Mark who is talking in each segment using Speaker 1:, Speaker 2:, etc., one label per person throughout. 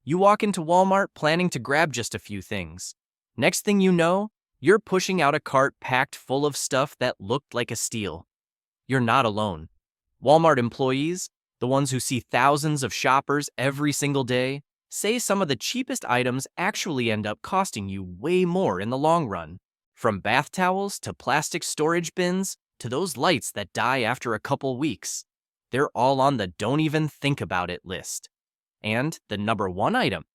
Speaker 1: You walk into Walmart planning to grab just a few things. Next thing you know, you're pushing out a cart packed full of stuff that looked like a steal. You're not alone. Walmart employees, the ones who see thousands of shoppers every single day, say some of the cheapest items actually end up costing you way more in the long run. From bath towels to plastic storage bins to those lights that die after a couple weeks. They're all on the don't even think about it list. And the number one item,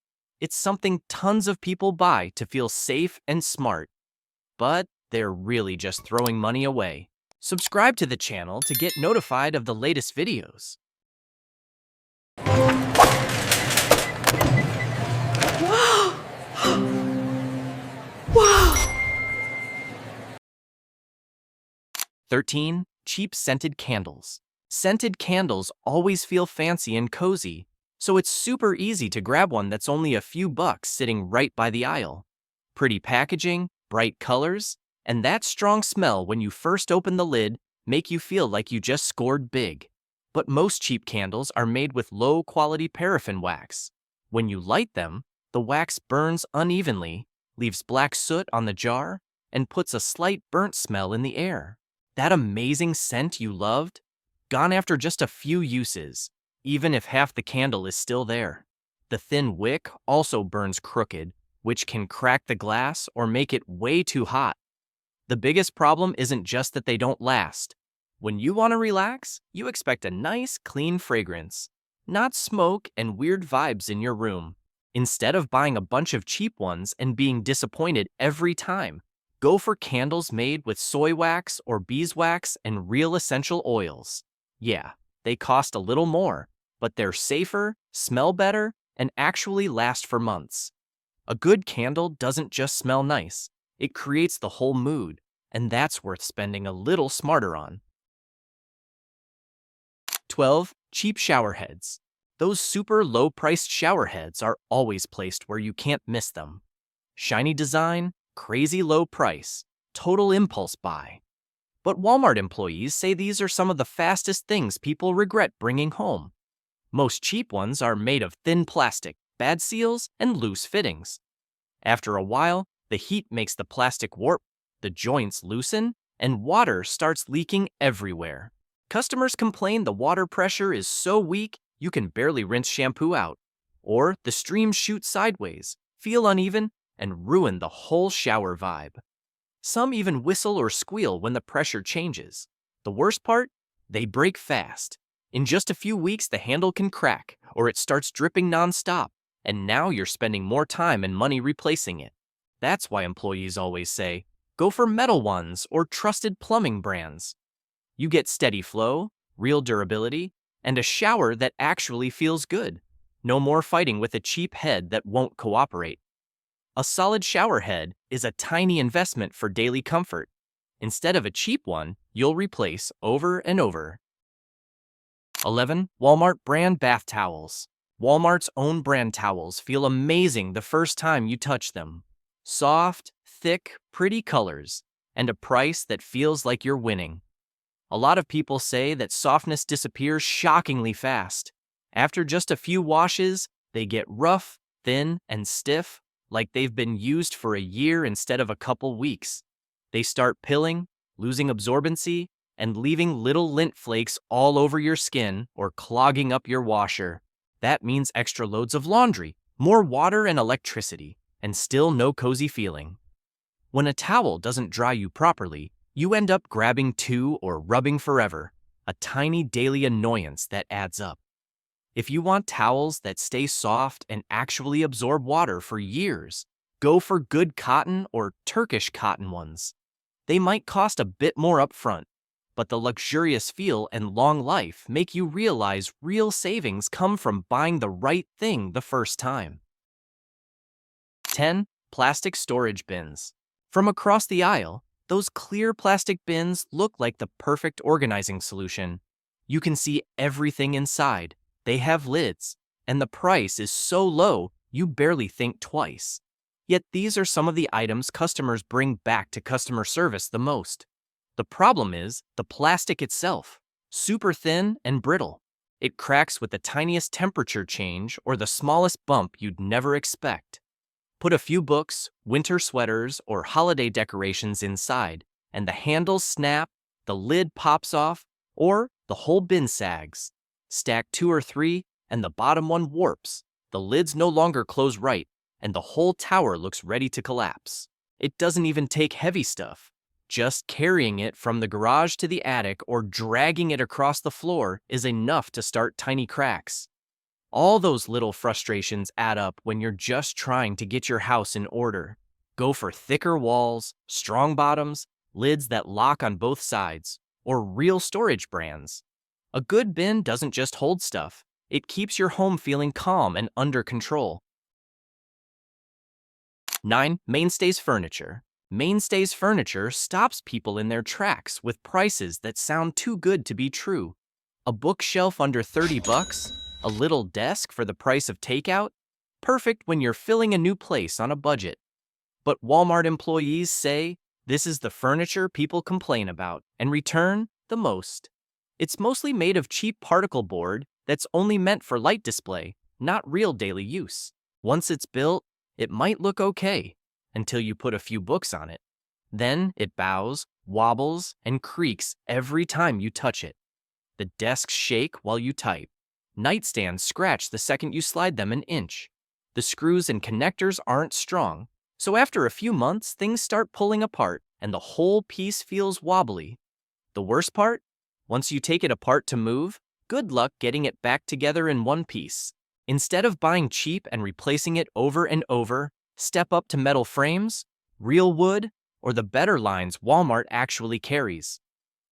Speaker 1: it's something tons of people buy to feel safe and smart. But they're really just throwing money away. Subscribe to the channel to get notified of the latest videos.
Speaker 2: Wow! Wow!
Speaker 1: 13. Cheap scented candles. Scented candles always feel fancy and cozy, so it's super easy to grab one that's only a few bucks sitting right by the aisle. Pretty packaging, bright colors, and that strong smell when you first open the lid make you feel like you just scored big. But most cheap candles are made with low-quality paraffin wax. When you light them, the wax burns unevenly, leaves black soot on the jar, and puts a slight burnt smell in the air. That amazing scent you loved? Gone after just a few uses, even if half the candle is still there. The thin wick also burns crooked, which can crack the glass or make it way too hot. The biggest problem isn't just that they don't last. When you want to relax, you expect a nice, clean fragrance, not smoke and weird vibes in your room. Instead of buying a bunch of cheap ones and being disappointed every time, go for candles made with soy wax or beeswax and real essential oils. Yeah, they cost a little more, but they're safer, smell better, and actually last for months. A good candle doesn't just smell nice, it creates the whole mood, and that's worth spending a little smarter on. 12. Cheap shower heads. Those super low-priced shower heads are always placed where you can't miss them. Shiny design, crazy low price, total impulse buy. But Walmart employees say these are some of the fastest things people regret bringing home. Most cheap ones are made of thin plastic, bad seals, and loose fittings. After a while, the heat makes the plastic warp, the joints loosen, and water starts leaking everywhere. Customers complain the water pressure is so weak you can barely rinse shampoo out. Or the streams shoot sideways, feel uneven, and ruin the whole shower vibe. Some even whistle or squeal when the pressure changes. The worst part? They break fast. In just a few weeks, the handle can crack, or it starts dripping nonstop, and now you're spending more time and money replacing it. That's why employees always say, go for metal ones or trusted plumbing brands. You get steady flow, real durability, and a shower that actually feels good. No more fighting with a cheap head that won't cooperate. A solid shower head is a tiny investment for daily comfort. Instead of a cheap one, you'll replace over and over. 11. Walmart brand bath towels. Walmart's own brand towels feel amazing the first time you touch them. Soft, thick, pretty colors, and a price that feels like you're winning. A lot of people say that softness disappears shockingly fast. After just a few washes, they get rough, thin, and stiff, like they've been used for a year instead of a couple weeks. They start pilling, losing absorbency, and leaving little lint flakes all over your skin or clogging up your washer. That means extra loads of laundry, more water and electricity, and still no cozy feeling. When a towel doesn't dry you properly, you end up grabbing two or rubbing forever, a tiny daily annoyance that adds up. If you want towels that stay soft and actually absorb water for years, go for good cotton or Turkish cotton ones. They might cost a bit more upfront, but the luxurious feel and long life make you realize real savings come from buying the right thing the first time. 10. Plastic storage bins. From across the aisle, those clear plastic bins look like the perfect organizing solution. You can see everything inside. They have lids, and the price is so low you barely think twice. Yet these are some of the items customers bring back to customer service the most. The problem is the plastic itself, super thin and brittle. It cracks with the tiniest temperature change or the smallest bump you'd never expect. Put a few books, winter sweaters, or holiday decorations inside, and the handles snap, the lid pops off, or the whole bin sags. Stack 2 or 3, and the bottom one warps. The lids no longer close right, and the whole tower looks ready to collapse. It doesn't even take heavy stuff. Just carrying it from the garage to the attic or dragging it across the floor is enough to start tiny cracks. All those little frustrations add up when you're just trying to get your house in order. Go for thicker walls, strong bottoms, lids that lock on both sides, or real storage brands. A good bin doesn't just hold stuff, it keeps your home feeling calm and under control. 9. Mainstays Furniture. Mainstays Furniture stops people in their tracks with prices that sound too good to be true. A bookshelf under $30? A little desk for the price of takeout? Perfect when you're filling a new place on a budget. But Walmart employees say this is the furniture people complain about and return the most. It's mostly made of cheap particle board that's only meant for light display, not real daily use. Once it's built, it might look okay until you put a few books on it. Then it bows, wobbles, and creaks every time you touch it. The desks shake while you type. Nightstands scratch the second you slide them an inch. The screws and connectors aren't strong, so after a few months, things start pulling apart and the whole piece feels wobbly. The worst part? Once you take it apart to move, good luck getting it back together in one piece. Instead of buying cheap and replacing it over and over, step up to metal frames, real wood, or the better lines Walmart actually carries.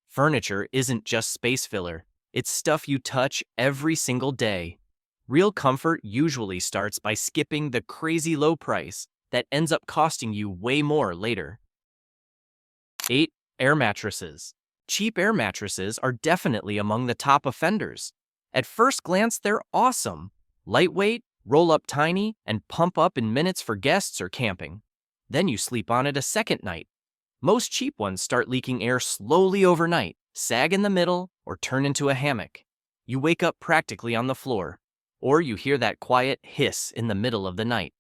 Speaker 1: Furniture isn't just space filler. It's stuff you touch every single day. Real comfort usually starts by skipping the crazy low price that ends up costing you way more later. 8. Air mattresses. Cheap air mattresses are definitely among the top offenders. At first glance, they're awesome. Lightweight, roll up tiny, and pump up in minutes for guests or camping. Then you sleep on it a second night. Most cheap ones start leaking air slowly overnight, sag in the middle, or turn into a hammock. You wake up practically on the floor, or you hear that quiet hiss in the middle of the night.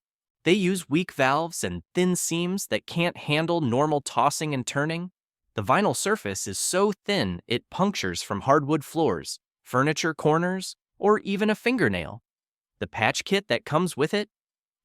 Speaker 1: They use weak valves and thin seams that can't handle normal tossing and turning. The vinyl surface is so thin it punctures from hardwood floors, furniture corners, or even a fingernail. The patch kit that comes with it?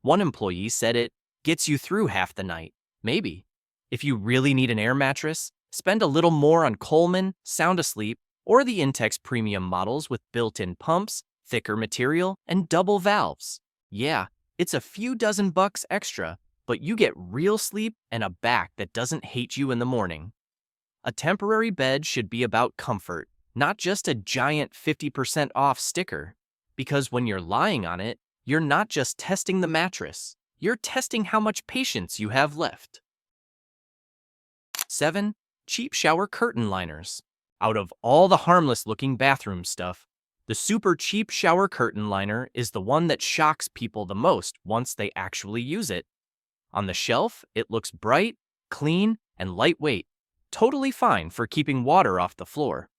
Speaker 1: One employee said it gets you through half the night. Maybe. If you really need an air mattress, spend a little more on Coleman, Sound Asleep, or the Intex premium models with built-in pumps, thicker material, and double valves. Yeah, it's a few dozen bucks extra, but you get real sleep and a back that doesn't hate you in the morning. A temporary bed should be about comfort, not just a giant 50% off sticker. Because when you're lying on it, you're not just testing the mattress, you're testing how much patience you have left. 7. Cheap shower curtain liners. Out of all the harmless-looking bathroom stuff, the super cheap shower curtain liner is the one that shocks people the most once they actually use it. On the shelf, it looks bright, clean, and lightweight, totally fine for keeping water off the floor.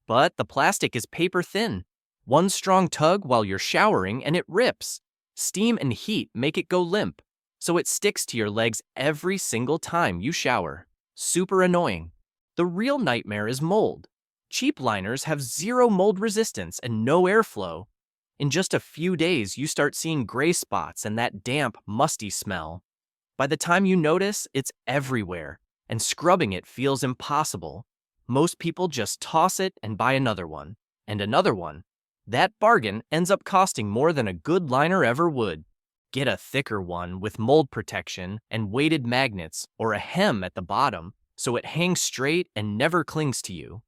Speaker 1: But the plastic is paper thin. One strong tug while you're showering and it rips. Steam and heat make it go limp, so it sticks to your legs every single time you shower. Super annoying. The real nightmare is mold. Cheap liners have zero mold resistance and no airflow. In just a few days, you start seeing gray spots and that damp, musty smell. By the time you notice, it's everywhere, and scrubbing it feels impossible. Most people just toss it and buy another one, and another one. That bargain ends up costing more than a good liner ever would. Get a thicker one with mold protection and weighted magnets or a hem at the bottom so it hangs straight and never clings to you.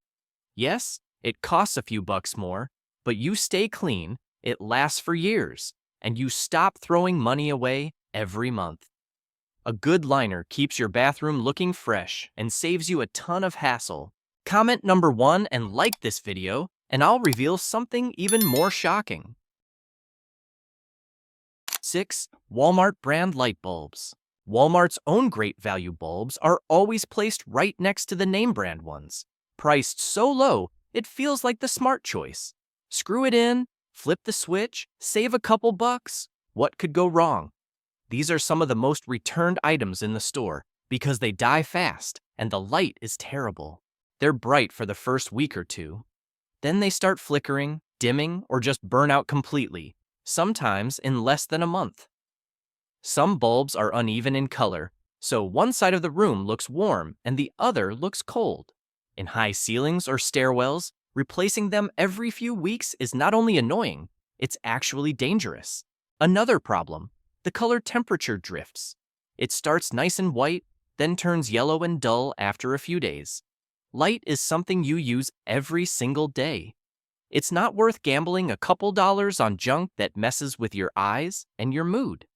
Speaker 1: Yes, it costs a few bucks more, but you stay clean, it lasts for years, and you stop throwing money away every month. A good liner keeps your bathroom looking fresh and saves you a ton of hassle. Comment number 1 and like this video, and I'll reveal something even more shocking. 6. Walmart brand light bulbs. Walmart's own great value bulbs are always placed right next to the name brand ones. Priced so low, it feels like the smart choice. Screw it in, flip the switch, save a couple bucks. What could go wrong? These are some of the most returned items in the store because they die fast and the light is terrible. They're bright for the first week or two. Then they start flickering, dimming, or just burn out completely, sometimes in less than a month. Some bulbs are uneven in color, so one side of the room looks warm and the other looks cold. In high ceilings or stairwells, replacing them every few weeks is not only annoying, it's actually dangerous. Another problem, the color temperature drifts. It starts nice and white, then turns yellow and dull after a few days. Light is something you use every single day. It's not worth gambling a couple dollars on junk that messes with your eyes and your mood.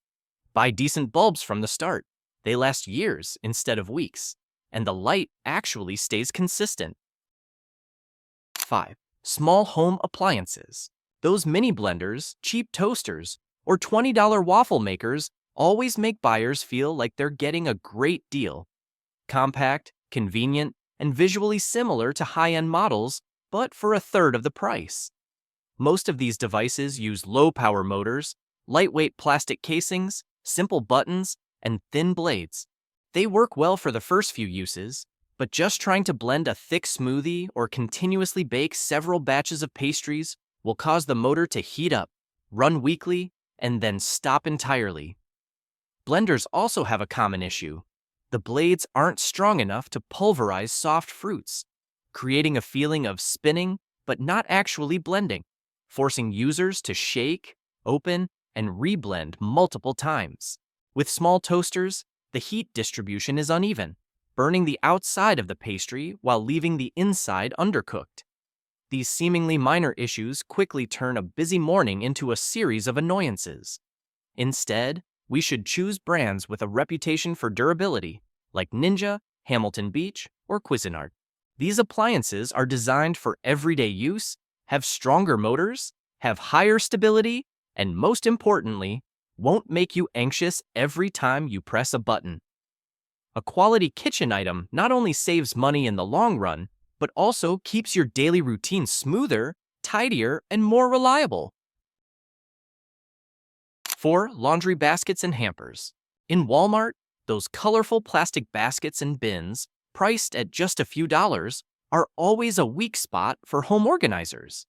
Speaker 1: Buy decent bulbs from the start. They last years instead of weeks, and the light actually stays consistent. 5. Small home appliances. Those mini blenders, cheap toasters, or $20 waffle makers always make buyers feel like they're getting a great deal. Compact, convenient, and visually similar to high-end models, but for a third of the price. Most of these devices use low-power motors, lightweight plastic casings, simple buttons, and thin blades. They work well for the first few uses, but just trying to blend a thick smoothie or continuously bake several batches of pastries will cause the motor to heat up, run weakly, and then stop entirely. Blenders also have a common issue. The blades aren't strong enough to pulverize soft fruits, creating a feeling of spinning but not actually blending, forcing users to shake, open, and reblend multiple times. With small toasters, the heat distribution is uneven, burning the outside of the pastry while leaving the inside undercooked. These seemingly minor issues quickly turn a busy morning into a series of annoyances. Instead, we should choose brands with a reputation for durability, like Ninja, Hamilton Beach, or Cuisinart. These appliances are designed for everyday use, have stronger motors, have higher stability, and most importantly, won't make you anxious every time you press a button. A quality kitchen item not only saves money in the long run, but also keeps your daily routine smoother, tidier, and more reliable. 4. Laundry baskets and hampers. In Walmart, those colorful plastic baskets and bins, priced at just a few dollars, are always a weak spot for home organizers.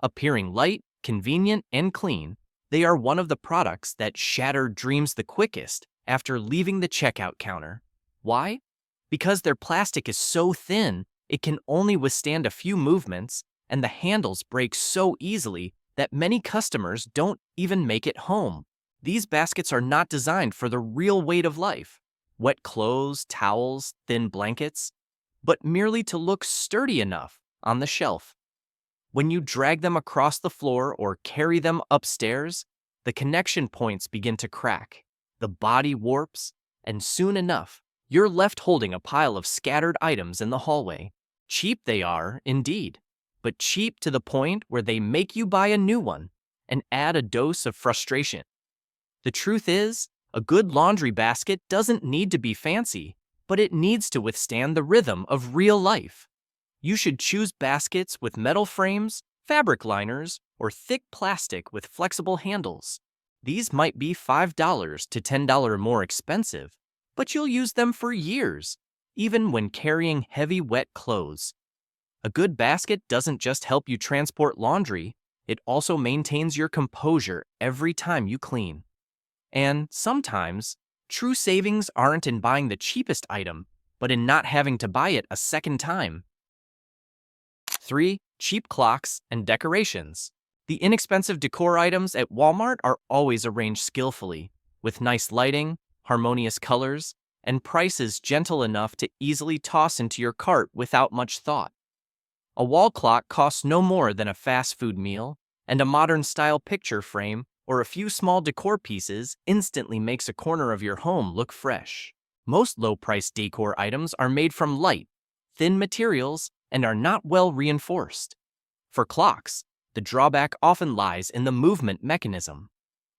Speaker 1: Appearing light, convenient, and clean, they are one of the products that shatter dreams the quickest after leaving the checkout counter. Why? Because their plastic is so thin, it can only withstand a few movements, and the handles break so easily that many customers don't even make it home. These baskets are not designed for the real weight of life, wet clothes, towels, thin blankets, but merely to look sturdy enough on the shelf. When you drag them across the floor or carry them upstairs, the connection points begin to crack, the body warps, and soon enough, you're left holding a pile of scattered items in the hallway. Cheap they are, indeed, but cheap to the point where they make you buy a new one and add a dose of frustration. The truth is, a good laundry basket doesn't need to be fancy, but it needs to withstand the rhythm of real life. You should choose baskets with metal frames, fabric liners, or thick plastic with flexible handles. These might be $5 to $10 more expensive, but you'll use them for years, even when carrying heavy wet clothes. A good basket doesn't just help you transport laundry, it also maintains your composure every time you clean. And sometimes, true savings aren't in buying the cheapest item, but in not having to buy it a second time. 3. Cheap clocks and decorations. The inexpensive decor items at Walmart are always arranged skillfully, with nice lighting, harmonious colors, and prices gentle enough to easily toss into your cart without much thought. A wall clock costs no more than a fast food meal, and a modern-style picture frame or a few small decor pieces instantly makes a corner of your home look fresh. Most low-priced decor items are made from light, thin materials and are not well reinforced. For clocks, the drawback often lies in the movement mechanism.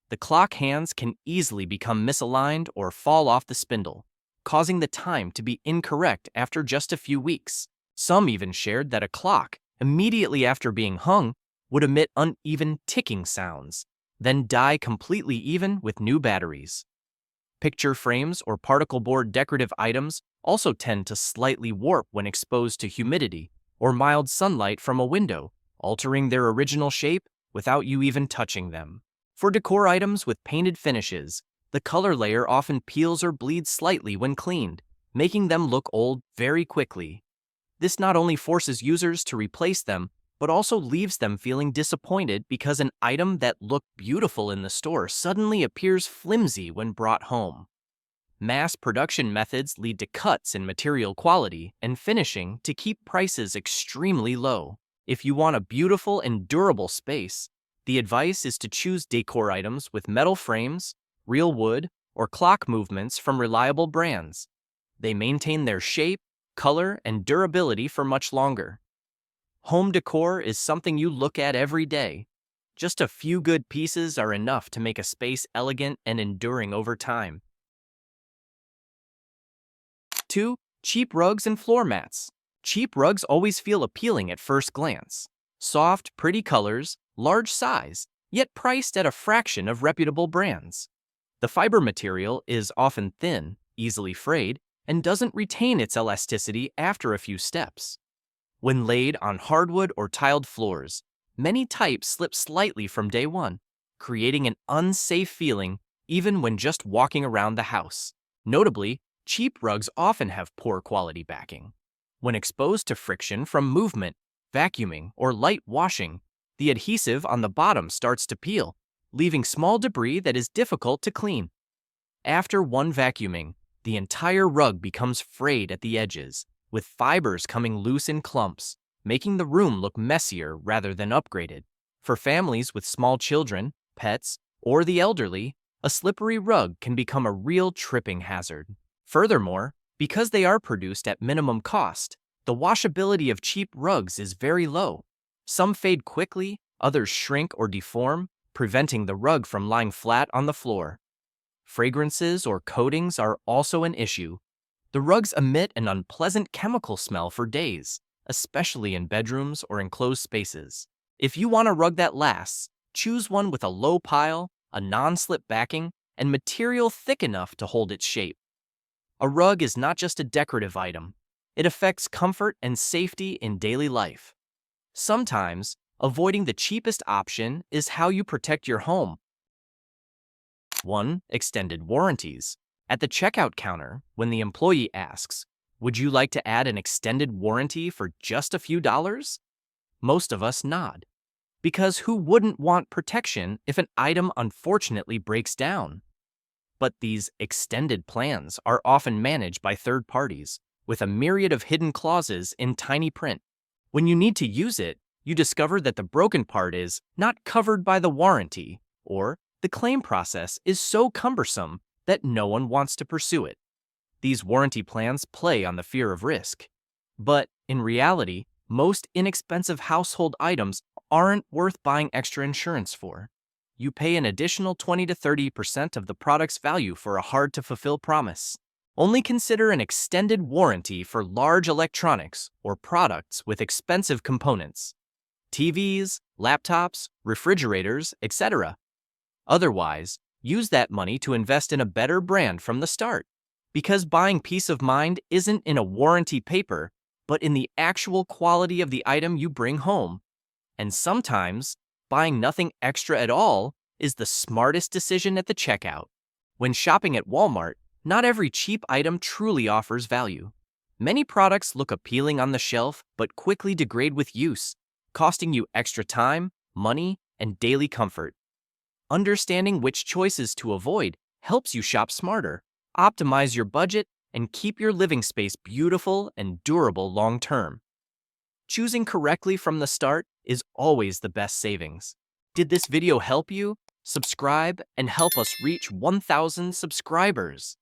Speaker 1: The clock hands can easily become misaligned or fall off the spindle, causing the time to be incorrect after just a few weeks. Some even shared that a clock, immediately after being hung, would emit uneven ticking sounds, then die completely even with new batteries. Picture frames or particle board decorative items also tend to slightly warp when exposed to humidity or mild sunlight from a window, altering their original shape without you even touching them. For decor items with painted finishes, the color layer often peels or bleeds slightly when cleaned, making them look old very quickly. This not only forces users to replace them, but also leaves them feeling disappointed because an item that looked beautiful in the store suddenly appears flimsy when brought home. Mass production methods lead to cuts in material quality and finishing to keep prices extremely low. If you want a beautiful and durable space, the advice is to choose decor items with metal frames, real wood, or clock movements from reliable brands. They maintain their shape, color, and durability for much longer. Home decor is something you look at every day. Just a few good pieces are enough to make a space elegant and enduring over time. 2. Cheap rugs and floor mats. Cheap rugs always feel appealing at first glance. Soft, pretty colors, large size, yet priced at a fraction of reputable brands. The fiber material is often thin, easily frayed, and doesn't retain its elasticity after a few steps. When laid on hardwood or tiled floors, many types slip slightly from day one, creating an unsafe feeling even when just walking around the house. Notably, cheap rugs often have poor quality backing. When exposed to friction from movement, vacuuming, or light washing, the adhesive on the bottom starts to peel, leaving small debris that is difficult to clean. After one vacuuming, the entire rug becomes frayed at the edges, with fibers coming loose in clumps, making the room look messier rather than upgraded. For families with small children, pets, or the elderly, a slippery rug can become a real tripping hazard. Furthermore, because they are produced at minimum cost, the washability of cheap rugs is very low. Some fade quickly, others shrink or deform, preventing the rug from lying flat on the floor. Fragrances or coatings are also an issue. The rugs emit an unpleasant chemical smell for days, especially in bedrooms or enclosed spaces. If you want a rug that lasts, choose one with a low pile, a non-slip backing, and material thick enough to hold its shape. A rug is not just a decorative item. It affects comfort and safety in daily life. Sometimes, avoiding the cheapest option is how you protect your home. 1. Extended warranties. At the checkout counter, when the employee asks, "Would you like to add an extended warranty for just a few dollars?" Most of us nod. Because who wouldn't want protection if an item unfortunately breaks down? But these extended plans are often managed by third parties, with a myriad of hidden clauses in tiny print. When you need to use it, you discover that the broken part is not covered by the warranty, or the claim process is so cumbersome that no one wants to pursue it. These warranty plans play on the fear of risk. But in reality, most inexpensive household items aren't worth buying extra insurance for. You pay an additional 20 to 30% of the product's value for a hard-to-fulfill promise. Only consider an extended warranty for large electronics or products with expensive components. TVs, laptops, refrigerators, etc. Otherwise, use that money to invest in a better brand from the start. Because buying peace of mind isn't in a warranty paper, but in the actual quality of the item you bring home. And sometimes, buying nothing extra at all is the smartest decision at the checkout. When shopping at Walmart, not every cheap item truly offers value. Many products look appealing on the shelf but quickly degrade with use, costing you extra time, money, and daily comfort. Understanding which choices to avoid helps you shop smarter, optimize your budget, and keep your living space beautiful and durable long-term. Choosing correctly from the start is always the best savings. Did this video help you? Subscribe and help us reach 1,000 subscribers.